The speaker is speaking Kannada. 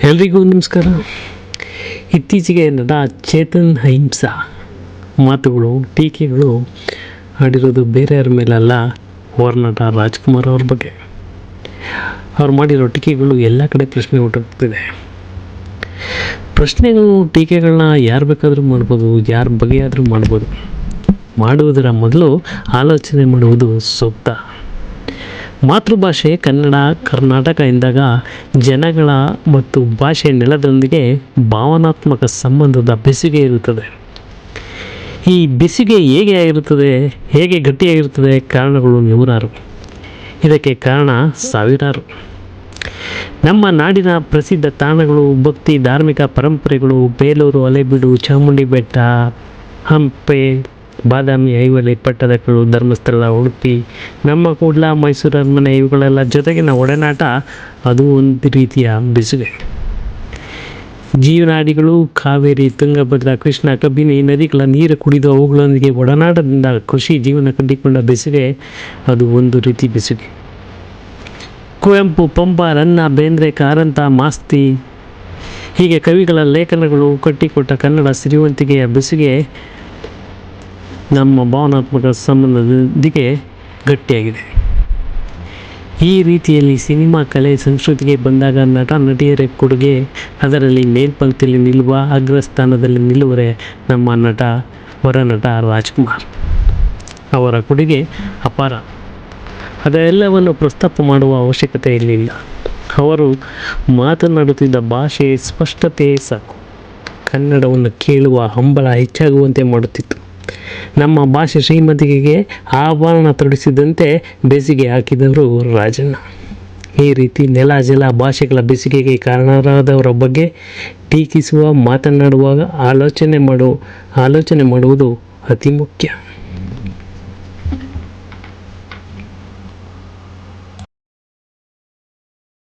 ಎಲ್ರಿಗೂ ನಮಸ್ಕಾರ. ಇತ್ತೀಚೆಗೆ ನಟ ಚೇತನ್ ಅಹಿಂಸಾ ಮಾತುಗಳು, ಟೀಕೆಗಳು ಆಡಿರೋದು ಬೇರೆಯವ್ರ ಮೇಲಲ್ಲ, ಹೊರನಟ ರಾಜ್ಕುಮಾರ್ ಅವ್ರ ಬಗ್ಗೆ. ಅವ್ರು ಮಾಡಿರೋ ಟೀಕೆಗಳು ಎಲ್ಲ ಕಡೆ ಪ್ರಶ್ನೆ ಹುಟ್ಟುತ್ತಿದೆ. ಪ್ರಶ್ನೆಗಳು, ಟೀಕೆಗಳನ್ನ ಯಾರು ಬೇಕಾದರೂ ಮಾಡ್ಬೋದು, ಯಾರ ಬಗೆಯಾದರೂ ಮಾಡ್ಬೋದು. ಮಾಡುವುದರ ಮೊದಲು ಆಲೋಚನೆ ಮಾಡುವುದು ಸೂಕ್ತ. ಮಾತೃಭಾಷೆ ಕನ್ನಡ, ಕರ್ನಾಟಕ ಎಂದಾಗ ಜನಗಳ ಮತ್ತು ಭಾಷೆ ನೆಲದೊಂದಿಗೆ ಭಾವನಾತ್ಮಕ ಸಂಬಂಧದ ಬೆಸುಗೆ ಇರುತ್ತದೆ. ಈ ಬೆಸುಗೆ ಹೇಗೆ ಗಟ್ಟಿಯಾಗಿರುತ್ತದೆ? ಕಾರಣಗಳು ನೂರಾರು, ಇದಕ್ಕೆ ಕಾರಣ ಸಾವಿರಾರು. ನಮ್ಮ ನಾಡಿನ ಪ್ರಸಿದ್ಧ ತಾಣಗಳು, ಭಕ್ತಿ ಧಾರ್ಮಿಕ ಪರಂಪರೆಗಳು, ಬೇಲೂರು, ಹಳೆಬೀಡು, ಚಾಮುಂಡಿ ಬೆಟ್ಟ, ಹಂಪೆ, ಬಾದಾಮಿ, ಐಹೊಳೆ, ಪಟ್ಟದಕಲ್ಲು, ಧರ್ಮಸ್ಥಳ, ಉಡುಪಿ, ನಮ್ಮ ಕೂಡ್ಲ, ಮೈಸೂರು ಅರಮನೆ, ಇವುಗಳೆಲ್ಲ ಜೊತೆಗಿನ ಒಡನಾಟ, ಅದು ಒಂದು ರೀತಿಯ ಬೆಸುಗೆ. ಜೀವನಾಡಿಗಳು, ಕಾವೇರಿ, ತುಂಗಭದ್ರಾ, ಕೃಷ್ಣ, ಕಬಿನಿ ನದಿಗಳ ನೀರು ಕುಡಿದು ಅವುಗಳೊಂದಿಗೆ ಒಡನಾಟದಿಂದ ಕೃಷಿ ಜೀವನ ಕಟ್ಟಿಕೊಂಡ ಬೆಸುಗೆ, ಅದು ಒಂದು ರೀತಿ ಬೆಸುಗೆ. ಕುವೆಂಪು, ಪಂಪ, ರನ್ನ, ಬೇಂದ್ರೆ, ಕಾರಂತ, ಮಾಸ್ತಿ ಹೀಗೆ ಕವಿಗಳ ಲೇಖನಗಳು ಕಟ್ಟಿಕೊಟ್ಟ ಕನ್ನಡ ಸಿರಿವಂತಿಕೆಯ ಬೆಸುಗೆ ನಮ್ಮ ಭಾವನಾತ್ಮಕ ಸಂಬಂಧದೊಂದಿಗೆ ಗಟ್ಟಿಯಾಗಿದೆ. ಈ ರೀತಿಯಲ್ಲಿ ಸಿನಿಮಾ ಕಲೆ ಸಂಸ್ಕೃತಿಗೆ ಬಂದಾಗ ನಟ ನಟಿಯರ ಕೊಡುಗೆ, ಅದರಲ್ಲಿ ಮೇಲ್ಪಂಕ್ತಿಯಲ್ಲಿ ನಿಲ್ಲುವ, ಅಗ್ರಸ್ಥಾನದಲ್ಲಿ ನಿಲ್ಲುವರೆ ನಮ್ಮ ಹೊರನಟ ರಾಜ್ಕುಮಾರ್ ಅವರ ಕೊಡುಗೆ ಅಪಾರ. ಅದೆಲ್ಲವನ್ನು ಪ್ರಸ್ತಾಪ ಮಾಡುವ ಅವಶ್ಯಕತೆ ಇರಲಿಲ್ಲ. ಅವರು ಮಾತನಾಡುತ್ತಿದ್ದ ಭಾಷೆ ಸ್ಪಷ್ಟತೆ ಸಾಕು ಕನ್ನಡವನ್ನು ಕೇಳುವ ಹಂಬಲ ಹೆಚ್ಚಾಗುವಂತೆ ಮಾಡುತ್ತಿತ್ತು. ನಮ್ಮ ಭಾಷೆ ಶ್ರೀಮಂತಿಕೆಗೆ ಆಭರಣ ತೊಡಿಸಿದಂತೆ ಬೆಸುಗೆ ಹಾಕಿದವರು ರಾಜಣ್ಣ. ಈ ರೀತಿ ನೆಲ ಜಲ ಭಾಷೆಗಳ ಬೆಸುಗೆಗೆ ಕಾರಣರಾದವರ ಬಗ್ಗೆ ಟೀಕಿಸುವ, ಮಾತನಾಡುವಾಗ ಆಲೋಚನೆ ಮಾಡುವುದು ಅತಿ ಮುಖ್ಯ.